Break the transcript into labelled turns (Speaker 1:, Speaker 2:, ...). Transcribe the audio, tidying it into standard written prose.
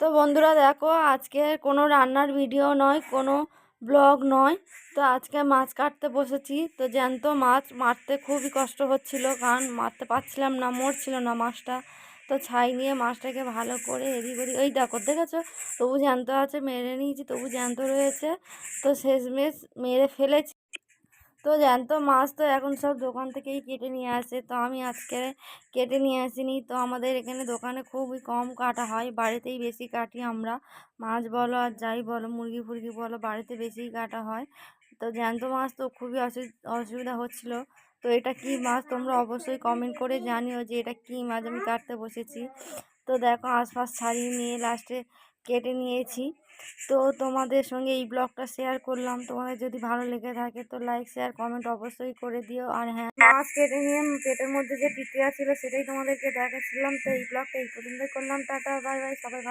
Speaker 1: তো বন্ধুরা দেখো, আজকে কোনো রান্নার ভিডিও নয়, কোনো ব্লগ নয়। তো আজকে মাছ কাটতে বসেছি। তো জ্যান্ত মাছ মারতে খুবই কষ্ট হচ্ছিল, কারণ মারতে পারছিলাম না, মরছিল না মাছটা। তো ছাই নিয়ে মাছটাকে ভালো করে এদিক ওদিক, ওই দেখো দেখেছো, তবু জ্যান্ত আছে, মেরে নিয়েছি তবু জ্যান্ত রয়েছে। তো শেষমেশ মেরে ফেলেছি। তো জ্যান্ত মাছ তো এখন সব দোকান থেকেই কেটে নিয়ে আসে, তো আমি আজকে কেটে নিয়ে আসিনি। তো আমাদের এখানে দোকানে খুবই কম কাটা হয়, বাড়িতেই বেশি কাটি আমরা। মাছ বলো আর যাই বলো, মুরগি ফুরগি বলো, বাড়িতে বেশিই কাটা হয়। তো জ্যান্ত মাছ তো খুবই অসুবিধা হচ্ছিল। তো এটা কি মাছ তোমরা অবশ্যই কমেন্ট করে জানিও যে এটা কি মাছ আমি কাটতে বসেছি। তো দেখো, আশপাশ ছাড়িয়ে নিয়ে লাস্টে কেটে নিয়েছি। তো তোমাদের সঙ্গে এই ব্লগটা শেয়ার করলাম। তোমাদের যদি ভালো লেগে থাকে তো লাইক শেয়ার কমেন্ট অবশ্যই করে দিও। আর হ্যাঁ, মাছ কেটে নিয়ে পেটের মধ্যে যে টিকিয়া ছিল সেটাই তোমাদেরকে দেখাচ্ছিলাম। তো এই ব্লগটা এই পর্যন্তই করলাম। টাটা, বাই বাই, সবাই ভালো।